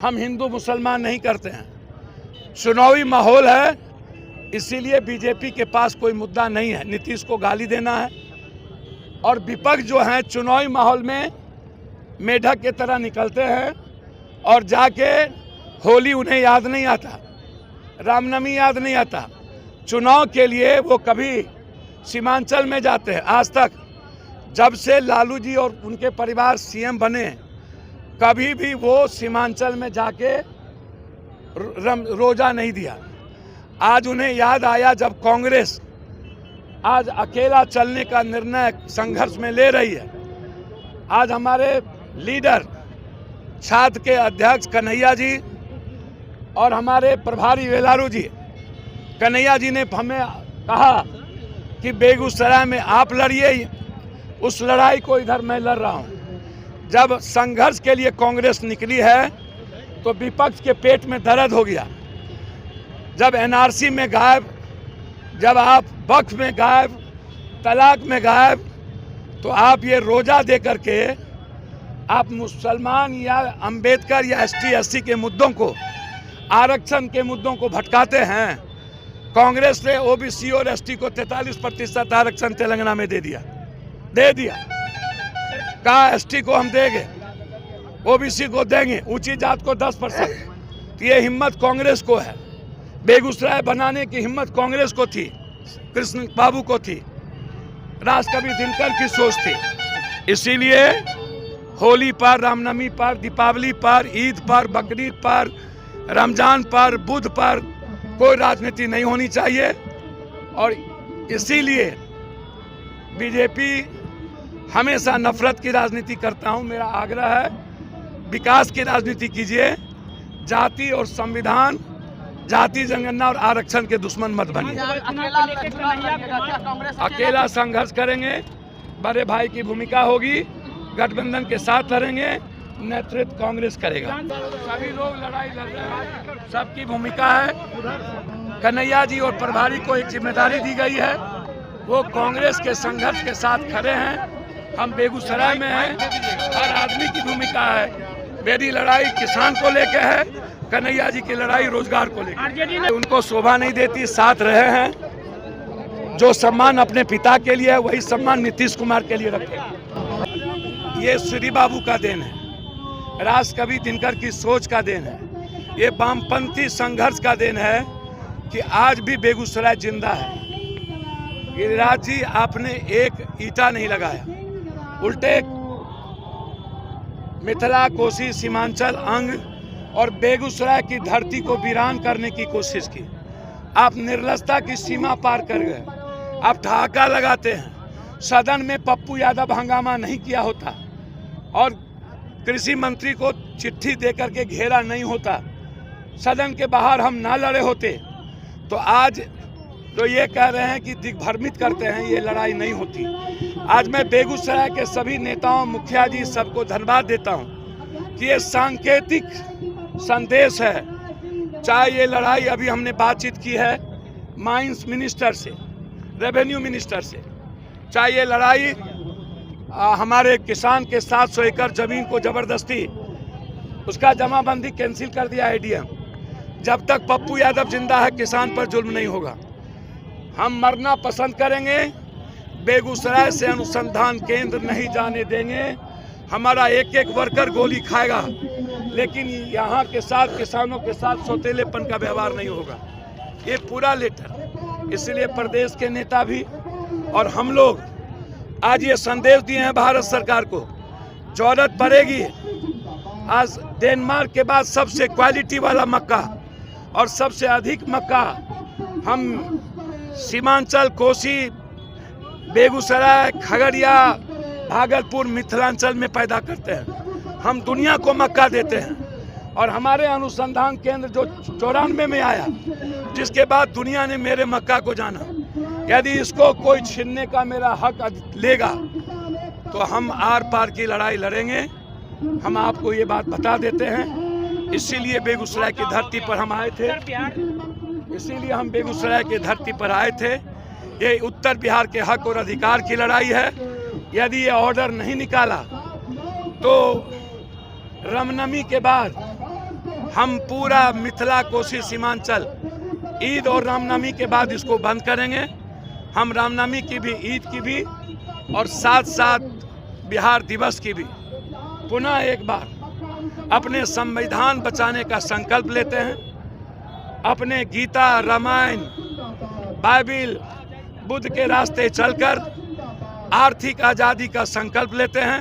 हम हिंदू मुसलमान नहीं करते हैं। चुनावी माहौल है, इसीलिए बीजेपी के पास कोई मुद्दा नहीं है। नीतीश को गाली देना है और विपक्ष जो है चुनावी माहौल में मेढक की तरह निकलते हैं और जाके होली उन्हें याद नहीं आता, रामनवमी याद नहीं आता। चुनाव के लिए वो कभी सीमांचल में जाते हैं। आज तक जब से लालू जी और उनके परिवार सीएम बने, कभी भी वो सीमांचल में जाके रोजा नहीं दिया। आज उन्हें याद आया जब कांग्रेस आज अकेला चलने का निर्णय संघर्ष में ले रही है। आज हमारे लीडर छात्र के अध्यक्ष कन्हैया जी और हमारे प्रभारी वेलारू जी, कन्हैया जी ने हमें कहा कि बेगूसराय में आप लड़िए, उस लड़ाई को इधर मैं लड़ रहा हूँ। जब संघर्ष के लिए कांग्रेस निकली है तो विपक्ष के पेट में दर्द हो गया। जब एनआरसी में गायब, जब आप वक्फ में गायब, तलाक में गायब, तो आप ये रोजा दे करके आप मुसलमान या अंबेडकर या एसटी एससी के मुद्दों को, आरक्षण के मुद्दों को भटकाते हैं। कांग्रेस ने ओबीसी और एसटी को 43% आरक्षण तेलंगाना में दे दिया। कहा एसटी को हम देंगे, ओबीसी को देंगे, ऊंची जात को 10%। तो ये हिम्मत कांग्रेस को है। बेगूसराय बनाने की हिम्मत कांग्रेस को थी, कृष्ण बाबू को थी, राष्ट्रकवि दिनकर की सोच थी। इसीलिए होली पर, रामनवमी पर, दीपावली पर, ईद पर, बकरीद पर, रमजान पर, बुध पर कोई राजनीति नहीं होनी चाहिए। और इसीलिए बीजेपी हमेशा नफरत की राजनीति करता हूं। मेरा आग्रह है विकास की राजनीति कीजिए, जाति और संविधान, जाति जनगणना और आरक्षण के दुश्मन मत बनिए। अकेला संघर्ष करेंगे, बड़े भाई की भूमिका होगी, गठबंधन के साथ लड़ेंगे, नेतृत्व कांग्रेस करेगा। सभी लोग लड़ाई लड़ रहे हैं, सबकी भूमिका है। कन्हैया जी और प्रभारी को एक जिम्मेदारी दी गई है, वो कांग्रेस के संघर्ष के साथ खड़े हैं। हम बेगूसराय में हैं, हर आदमी की भूमिका है। मेरी लड़ाई किसान को लेके है, कन्हैया जी की लड़ाई रोजगार को लेकर। उनको शोभा नहीं देती, साथ रहे हैं। जो सम्मान अपने पिता के लिए है, वही सम्मान नीतीश कुमार के लिए रखें। ये श्री बाबू का देन है, राष्ट्रकवि दिनकर की सोच का देन है, ये वामपंथी संघर्ष का देन है कि आज भी बेगूसराय जिंदा है। गिरिराज जी, आपने एक ईंटा नहीं लगाया, उल्टे मिथिला, कोसी, सीमांचल अंग और बेगूसराय की धरती को वीरान करने की कोशिश की। आप निर्लजता की सीमा पार कर गए। आप ठहाका लगाते हैं। सदन में पप्पू यादव हंगामा नहीं किया होता और कृषि मंत्री को चिट्ठी देकर के घेरा नहीं होता, सदन के बाहर हम ना लड़े होते, तो आज तो ये कह रहे हैं कि दिग्भ्रमित करते हैं, ये लड़ाई नहीं होती। आज मैं बेगूसराय के सभी नेताओं, मुखिया जी, सबको धन्यवाद देता हूं कि ये सांकेतिक संदेश है। चाहे ये लड़ाई, अभी हमने बातचीत की है माइंस मिनिस्टर से, रेवेन्यू मिनिस्टर से, चाहे ये लड़ाई हमारे किसान के 700 एकड़ जमीन को जबरदस्ती उसका जमाबंदी कैंसिल कर दिया एडीएम। जब तक पप्पू यादव जिंदा है, किसान पर जुल्म नहीं होगा। हम मरना पसंद करेंगे, बेगूसराय से अनुसंधान केंद्र नहीं जाने देंगे। हमारा एक एक वर्कर गोली खाएगा, लेकिन यहाँ के साथ, किसानों के साथ सौतेलेपन का व्यवहार नहीं होगा। ये पूरा लेटर, इसलिए प्रदेश के नेता भी और हम लोग आज ये संदेश दिए हैं भारत सरकार को, जरूरत पड़ेगी। आज डेनमार्क के बाद सबसे क्वालिटी वाला मक्का और सबसे अधिक मक्का हम सीमांचल, कोसी, बेगूसराय, खगड़िया, भागलपुर, मिथिलांचल में पैदा करते हैं। हम दुनिया को मक्का देते हैं और हमारे अनुसंधान केंद्र जो 94 में आया, जिसके बाद दुनिया ने मेरे मक्का को जाना। यदि इसको कोई छीनने का मेरा हक लेगा तो हम आर पार की लड़ाई लड़ेंगे। हम आपको ये बात बता देते हैं, इसीलिए बेगूसराय की धरती पर हम आए थे, इसीलिए हम बेगूसराय की धरती पर आए थे। ये उत्तर बिहार के हक और अधिकार की लड़ाई है। यदि ये ऑर्डर नहीं निकाला तो रामनवमी के बाद हम पूरा मिथिला कोसी सीमांचल ईद और रामनवमी के बाद इसको बंद करेंगे। हम रामनवमी की भी, ईद की भी और साथ साथ बिहार दिवस की भी पुनः एक बार अपने संविधान बचाने का संकल्प लेते हैं। अपने गीता, रामायण, बाइबिल, बुद्ध के रास्ते चलकर आर्थिक आज़ादी का संकल्प लेते हैं।